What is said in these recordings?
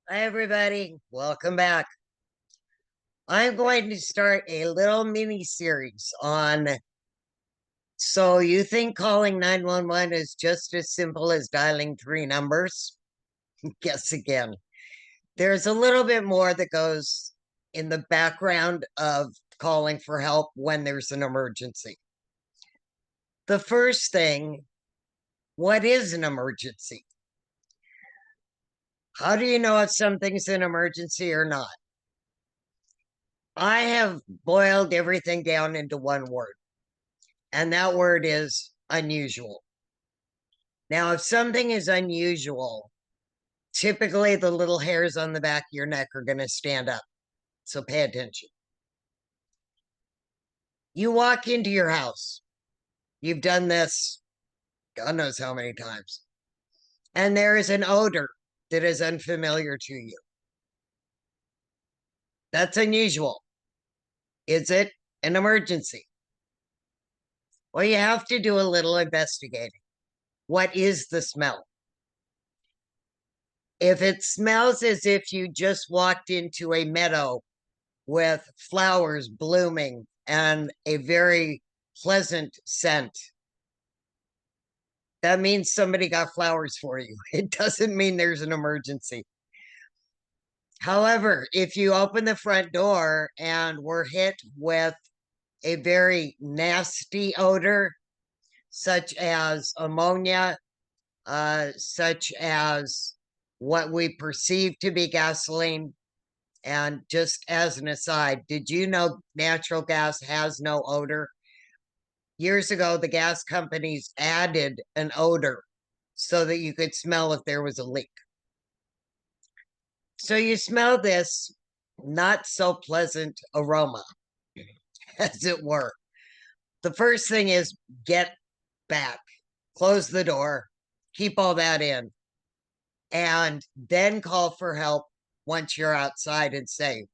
Hi, everybody. Welcome back. I'm going to start a little mini series on. So, you think calling 911 is just as simple as dialing three numbers? Guess again. There's a little bit more that goes in the background of calling for help when there's an emergency. The first thing, what is an emergency? How do you know if something's an emergency or not? I have boiled everything down into one word, and that word is unusual. Now, if something is unusual, typically the little hairs on the back of your neck are going to stand up. So pay attention. You walk into your house. You've done this God knows how many times. And there is an odor that is unfamiliar to you. That's unusual. Is it an emergency? Well, you have to do a little investigating. What is the smell? If it smells as if you just walked into a meadow with flowers blooming and a very pleasant scent, that means somebody got flowers for you. It doesn't mean there's an emergency. However, if you open the front door and we're hit with a very nasty odor, such as ammonia, such as what we perceive to be gasoline, and just as an aside, did you know natural gas has no odor? Years ago, the gas companies added an odor so that you could smell if there was a leak. So you smell this not so pleasant aroma, as it were. The first thing is get back, close the door, keep all that in, and then call for help once you're outside and safe.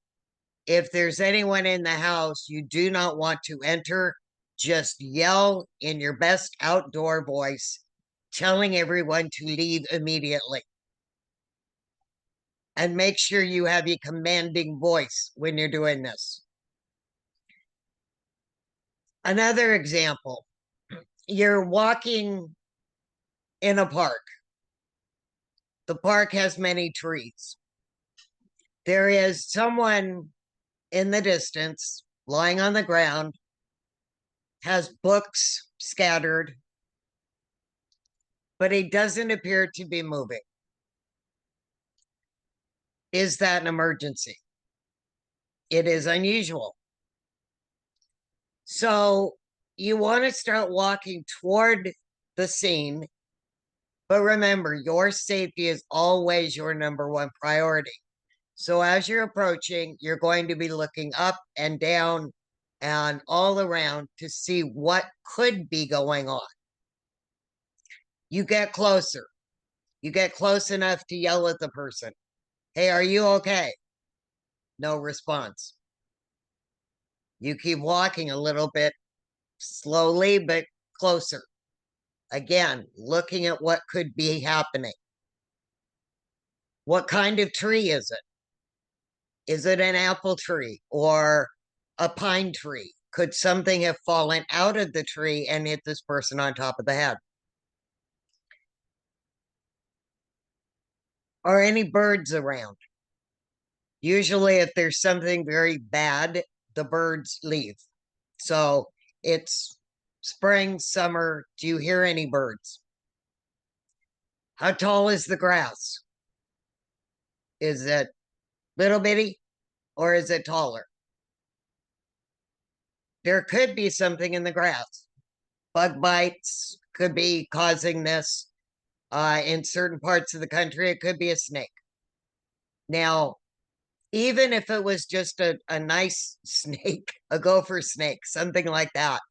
If there's anyone in the house you do not want to enter, just yell in your best outdoor voice, telling everyone to leave immediately. And make sure you have a commanding voice when you're doing this. Another example, you're walking in a park. The park has many trees. There is someone in the distance lying on the ground, has books scattered, but he doesn't appear to be moving. Is that an emergency? It is unusual. So you want to start walking toward the scene, but remember, your safety is always your number one priority. So as you're approaching, you're going to be looking up and down and all around to see what could be going on. You get closer. You get close enough to yell at the person, "Hey, are you okay?" No response. You keep walking a little bit slowly, but closer. Again, looking at what could be happening. What kind of tree is it? Is it an apple tree or a pine tree? Could something have fallen out of the tree and hit this person on top of the head? Are any birds around? Usually, if there's something very bad, the birds leave. So it's spring, summer. Do you hear any birds? How tall is the grass? Is it little bitty or is it taller? There could be something in the grass. Bug bites could be causing this. In certain parts of the country, it could be a snake. Now, even if it was just a nice snake, a gopher snake, something like that,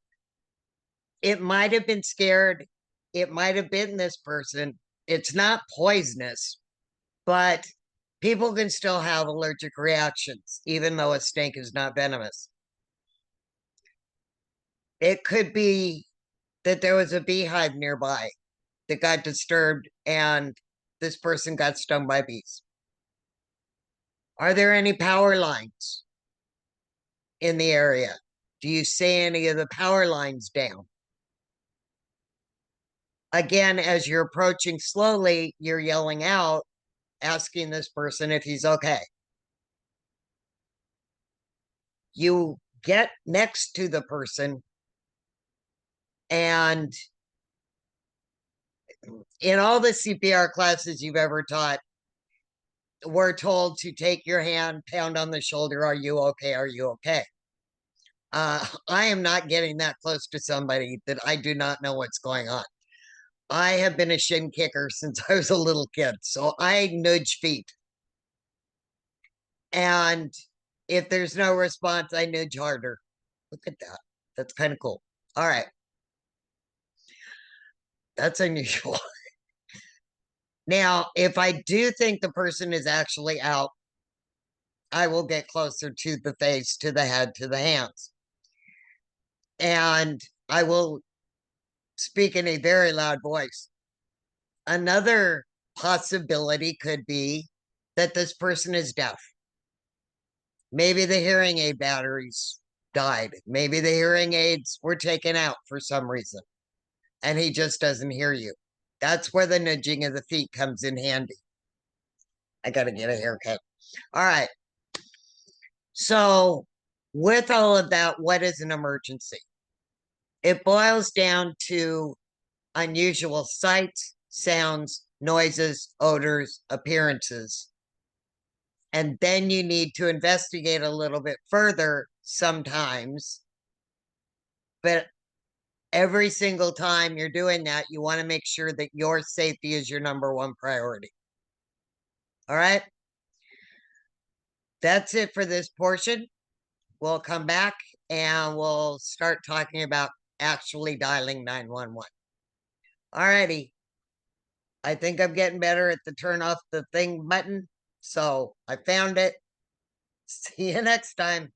it might have been scared. It might have bitten this person. It's not poisonous, but people can still have allergic reactions, even though a snake is not venomous. It could be that there was a beehive nearby that got disturbed and this person got stung by bees. Are there any power lines in the area? Do you see any of the power lines down? Again, as you're approaching slowly, you're yelling out, asking this person if he's okay. You get next to the person, and in all the CPR classes you've ever taught, we're told to take your hand, pound on the shoulder. Are you okay? Are you okay? I am not getting that close to somebody that I do not know what's going on. I have been a shin kicker since I was a little kid, so I nudge feet. And if there's no response, I nudge harder. Look at that. That's kind of cool. All right. That's unusual. Now, if I do think the person is actually out, I will get closer to the face, to the head, to the hands. And I will speak in a very loud voice. Another possibility could be that this person is deaf. Maybe the hearing aid batteries died. Maybe the hearing aids were taken out for some reason, and he just doesn't hear you. That's where the nudging of the feet comes in handy. I got to get a haircut. All right. So, with all of that, what is an emergency? It boils down to unusual sights, sounds, noises, odors, appearances. And then you need to investigate a little bit further sometimes. But every single time you're doing that, you want to make sure that your safety is your number one priority. All right. That's it for this portion. We'll come back and we'll start talking about actually dialing 911. All righty. I think I'm getting better at the turn off the thing button. So I found it. See you next time.